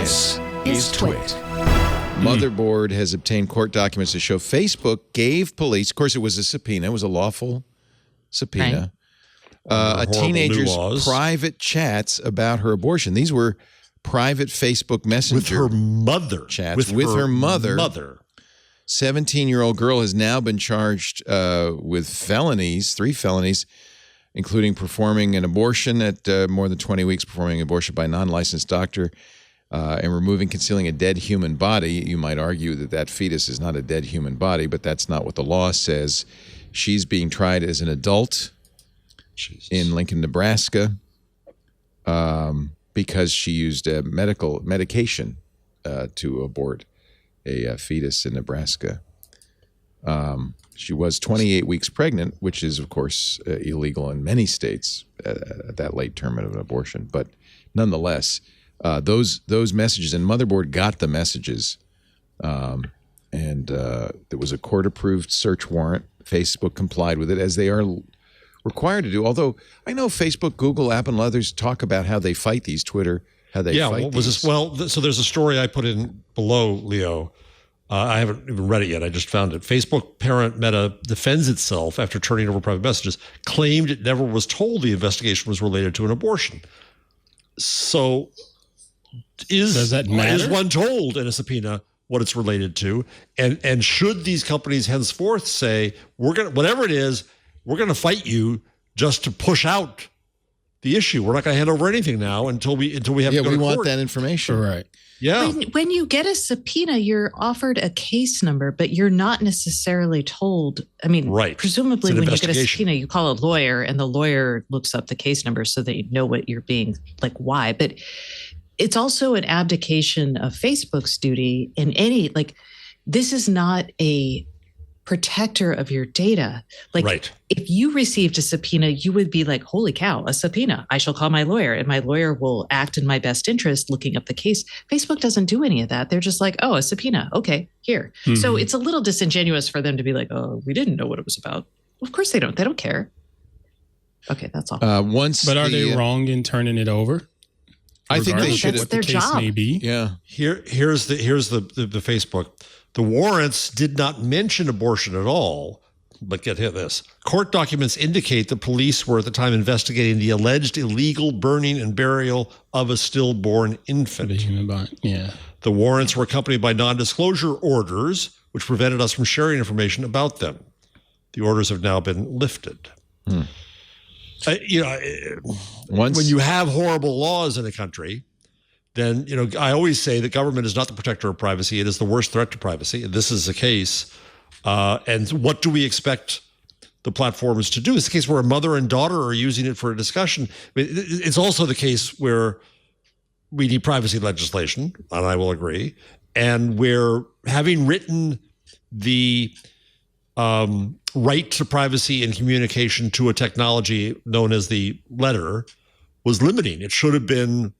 This is TWiT. Motherboard has obtained court documents to show Facebook gave police, of course it was a subpoena, it was a lawful subpoena, a teenager's private chats about her abortion. These were private Facebook Messenger with her mother chats with her mother. 17-year-old girl has now been charged with felonies, 3 felonies, including performing an abortion at more than 20 weeks, performing an abortion by a non-licensed doctor, and removing, concealing a dead human body. You might argue that that fetus is not a dead human body, but that's not what the law says. She's being tried as an adult in Lincoln, Nebraska, because she used a medication to abort a fetus in Nebraska. She was 28 weeks pregnant, which is, of course, illegal in many states at that late term of an abortion. But nonetheless, those messages, and Motherboard got the messages, and there was a court-approved search warrant. Facebook complied with it, as they are required to do. Although I know Facebook, Google, Apple, and others talk about how they fight these, Twitter, how they fight what was these. this? Well, so there's a story I put in below, Leo. I haven't even read it yet. I just found it. Facebook parent Meta defends itself after turning over private messages, claimed it never was told the investigation was related to an abortion. So does that matter? Is one told in a subpoena what it's related to? And should these companies henceforth say, we're going to, whatever it is, we're going to fight you just to push out the issue. We're not going to hand over anything now until we have to go to court. We want that information. Right. Yeah. When you get a subpoena, you're offered a case number, but you're not necessarily told. I mean, presumably when you get a subpoena, you call a lawyer and the lawyer looks up the case number so they know what you're being, like, why. But it's also an abdication of Facebook's duty in any, like, this is not a protector of your data. Like, if you received a subpoena, you would be like, holy cow, a subpoena. I shall call my lawyer and my lawyer will act in my best interest looking up the case. Facebook doesn't do any of that. They're just like, oh, a subpoena. Okay, here. So it's a little disingenuous for them to be like, oh, we didn't know what it was about. Of course they don't. They don't care. Okay, that's all. But are they wrong in turning it over? I think they should. That's their job. May be. Yeah. Here's the Facebook. The warrants did not mention abortion at all, but get this. Court documents indicate the police were at the time investigating the alleged illegal burning and burial of a stillborn infant. The human body. Yeah. The warrants were accompanied by non-disclosure orders, which prevented us from sharing information about them. The orders have now been lifted. When you have horrible laws in a country, then, I always say that government is not the protector of privacy. It is the worst threat to privacy. And this is the case. And what do we expect the platforms to do? It's the case where a mother and daughter are using it for a discussion. It's also the case where we need privacy legislation, and I will agree. And where having written the right to privacy and communication to a technology known as the letter was limiting. It should have been.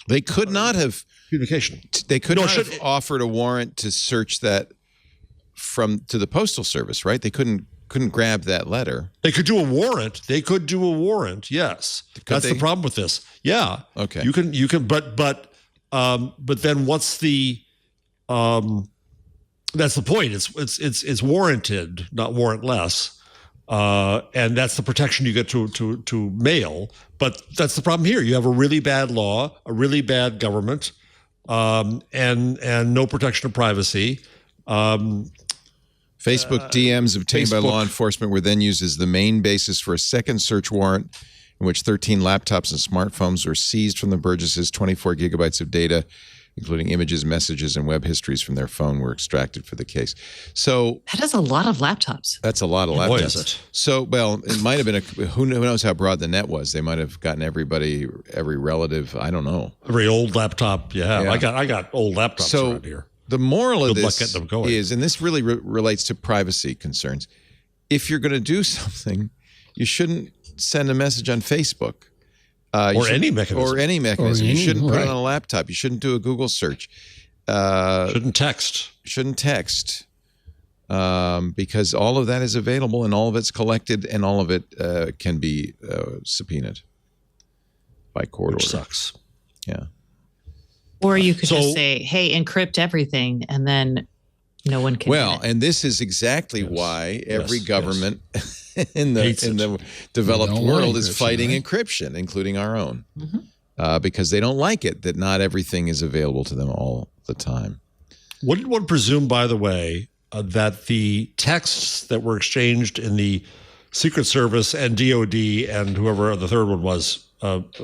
They could not have communication. They could not have offered a warrant to search that to the Postal Service, right? They couldn't grab that letter. They could do a warrant. Yes, that's the problem with this. Yeah. Okay. You can, but then what's the? That's the point. It's warranted, not warrantless. And that's the protection you get to mail. But that's the problem here. You have a really bad law, a really bad government, and no protection of privacy. Facebook DMs obtained by law enforcement were then used as the main basis for a second search warrant in which 13 laptops and smartphones were seized from the Burgesses. 24 gigabytes of data, including images, messages, and web histories from their phone, were extracted for the case. So that is a lot of laptops. That's a lot of laptops. Boy, is it. So, well, it might have been who knows how broad the net was. They might have gotten everybody, every relative. I don't know. Every old laptop you have. Yeah. I got old laptops around here. The moral of this is, and this really relates to privacy concerns. If you're going to do something, you shouldn't send a message on Facebook. Or any mechanism. You shouldn't put it on a laptop. You shouldn't do a Google search. Shouldn't text. Because all of that is available and all of it's collected and all of it can be subpoenaed by court order. Which sucks. Yeah. Or you could just say, hey, encrypt everything, and then no one can. Well, and this is exactly why every government in the developed world is fighting encryption, including our own, because they don't like it that not everything is available to them all the time. Wouldn't one presume, by the way, that the texts that were exchanged in the Secret Service and DOD and whoever the third one was,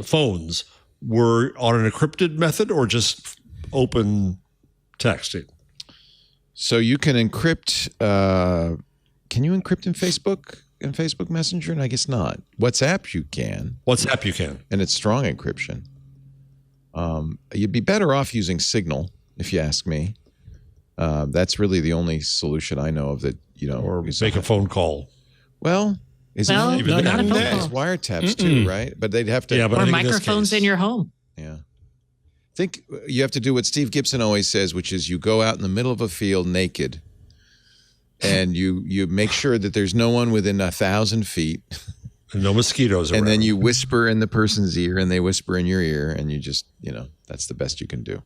phones, were on an encrypted method or just open texting? So you can encrypt. Can you encrypt in Facebook Messenger? And I guess not. WhatsApp you can. WhatsApp you can, and it's strong encryption. You'd be better off using Signal, if you ask me. That's really the only solution I know of that. Or make a phone call. Well, not a phone call. It's wiretaps too, right? But they'd have to. Yeah, or microphones in your home. Yeah. I think you have to do what Steve Gibson always says, which is you go out in the middle of a field naked, and you make sure that there's no one within 1,000 feet. No mosquitoes around. And then you whisper in the person's ear, and they whisper in your ear, and you just, that's the best you can do.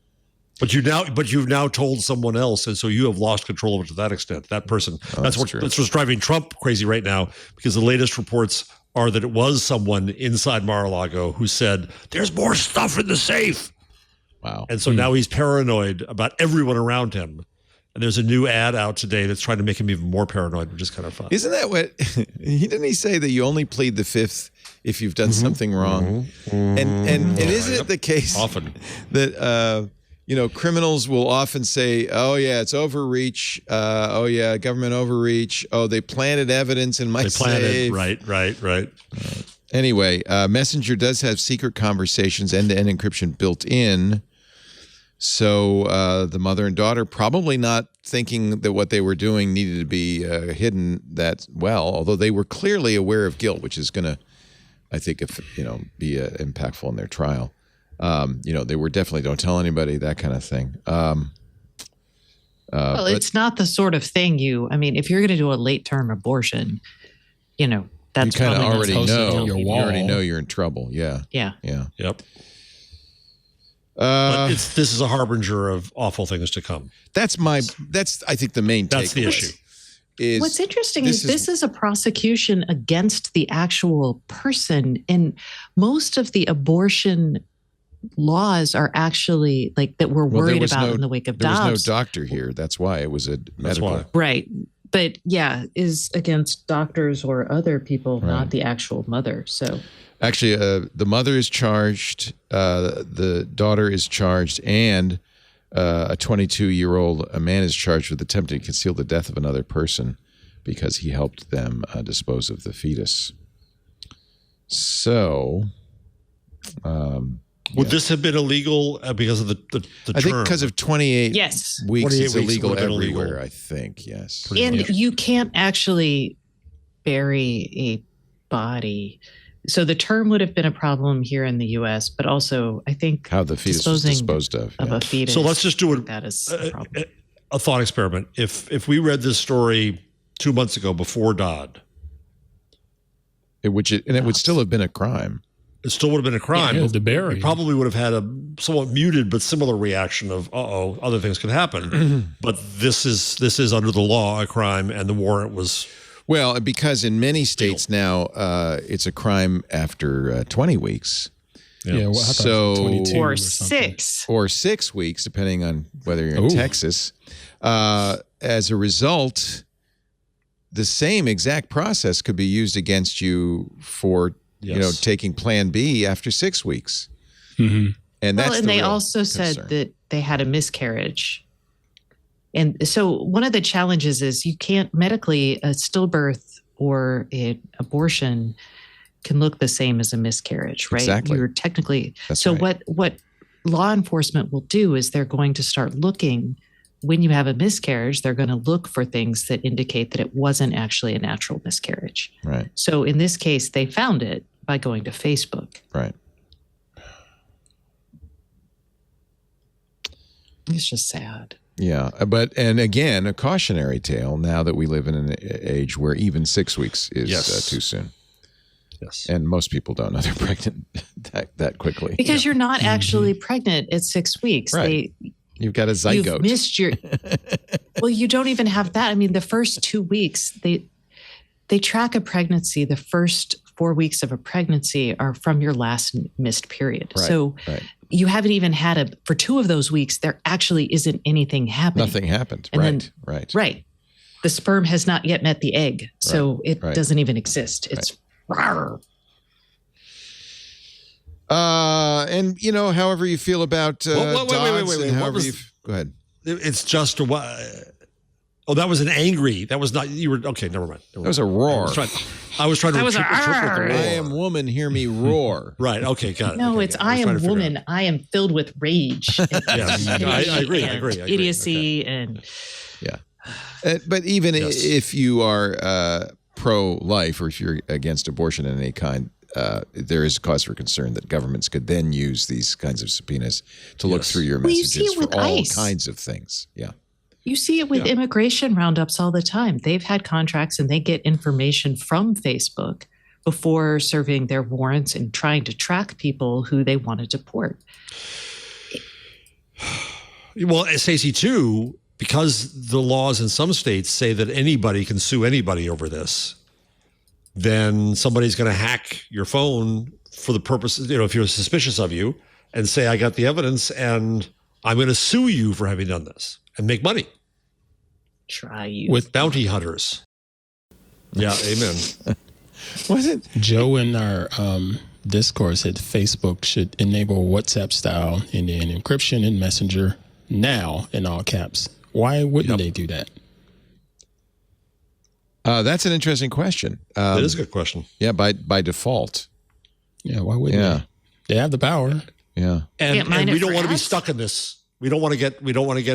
But you've now told someone else, and so you have lost control of it to that extent. That person. That's what's driving Trump crazy right now, because the latest reports are that it was someone inside Mar-a-Lago who said, "There's more stuff in the safe." Wow. And so now he's paranoid about everyone around him. And there's a new ad out today that's trying to make him even more paranoid, which is kind of fun. Isn't that what didn't he say that you only plead the fifth if you've done something wrong? And isn't it the case often that criminals will often say, "Oh yeah, it's overreach. Oh yeah, government overreach. Oh, they planted evidence in my safe." Right. Anyway, Messenger does have secret conversations, end-to-end encryption built in. So the mother and daughter probably not thinking that what they were doing needed to be hidden that well, although they were clearly aware of guilt, which is going to, I think, be impactful in their trial. They were definitely don't tell anybody, that kind of thing. Well, it's not the sort of thing if you're going to do a late-term abortion, that's you kind of already know. You already know you're in trouble. Yeah. Yep. But this is a harbinger of awful things to come. That's I think the main takeaway. That's the issue. What's interesting is this is a prosecution against the actual person, and most of the abortion laws are actually that we're worried about in the wake of Dobbs. There was no doctor here. That's why it was a medical. Right. But is against doctors or other people, not the actual mother. So actually, the mother is charged, the daughter is charged, and a 22-year-old man is charged with attempting to conceal the death of another person because he helped them dispose of the fetus. So, would this have been illegal because of the term? I think because of 28 weeks, it's illegal everywhere, illegal. I think, yes. And you can't actually bury a body. So the term would have been a problem here in the U.S., but also I think how the fetus was disposed of a fetus. So let's just do that is a problem. A thought experiment. If we read this story 2 months ago before Dodd, it would still have been a crime. It still would have been a crime. Yeah, the bury. We probably would have had a somewhat muted but similar reaction of other things could happen. But this is under the law a crime, and the warrant was. Well, because in many states now, it's a crime after 20 weeks. Yeah, so 22 or 6. Or 6 weeks, depending on whether you're in Texas. As a result, the same exact process could be used against you for taking Plan B after 6 weeks. Mm-hmm. And that's they also said that they had a miscarriage. And so one of the challenges is you can't medically, a stillbirth or an abortion can look the same as a miscarriage, right? Exactly. You're technically. That's so right. what law enforcement will do is they're going to start looking when you have a miscarriage, they're going to look for things that indicate that it wasn't actually a natural miscarriage. Right. So in this case, they found it by going to Facebook. Right. It's just sad. Yeah, and again, a cautionary tale now that we live in an age where even 6 weeks is too soon. Yes. And most people don't know they're pregnant that quickly. Because you're not actually pregnant at 6 weeks. Right. You've got a zygote. You've missed your... Well, you don't even have that. I mean, the first 2 weeks, they track a pregnancy. The first 4 weeks of a pregnancy are from your last missed period. Right, so you haven't even had for 2 of those weeks, there actually isn't anything happening. Nothing happened. And Right. The sperm has not yet met the egg. So it doesn't even exist. It's... And however you feel about dogs, wait. however go ahead. It's just that was an angry. That was not. You were okay. Never mind. That was a roar. I was trying to interpret the roar. I am woman. Hear me roar. Right. Okay. Got it. No, okay, it's I am woman. I am filled with rage. Yes, I agree. Idiocy and but even if you are pro-life or if you're against abortion in any kind, there is cause for concern that governments could then use these kinds of subpoenas to look through your messages for all kinds of things. Yeah. You see it with immigration roundups all the time. They've had contracts and they get information from Facebook before serving their warrants and trying to track people who they want to deport. Well, Stacey, too, because the laws in some states say that anybody can sue anybody over this, then somebody's going to hack your phone for the purpose, if you're suspicious of you, and say, I got the evidence and I'm going to sue you for having done this and make money. Try you. With bounty hunters. Yeah, amen. Was it? Joe in our Discord said Facebook should enable WhatsApp style and then encryption in Messenger now in all caps. Why wouldn't they do that? That's an interesting question. That is a good question. Yeah, by default. Yeah, why wouldn't they? They have the power. Yeah. And we don't want to be stuck in this. We don't want to get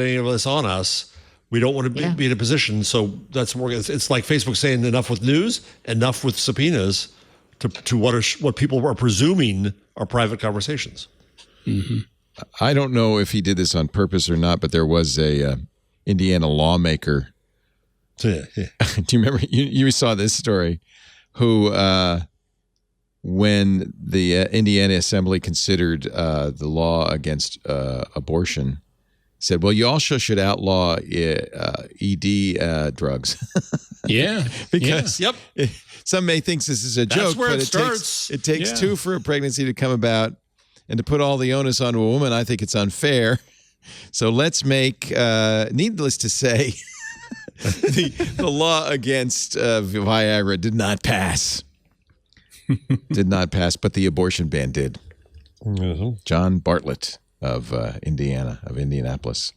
any of this on us. We don't want to be in a position. So that's more. It's like Facebook saying enough with news, enough with subpoenas to what people are presuming are private conversations. Mm-hmm. I don't know if he did this on purpose or not, but there was a Indiana lawmaker. Yeah. Do you remember? You saw this story? Who, when the Indiana Assembly considered the law against abortion, said, well, you also should outlaw ED drugs. Yeah. Because some may think this is a joke, where but it takes 2 for a pregnancy to come about. And to put all the onus onto a woman, I think it's unfair. So let's make, needless to say, the law against Viagra did not pass. Did not pass, but the abortion ban did. Mm-hmm. John Bartlett of Indianapolis.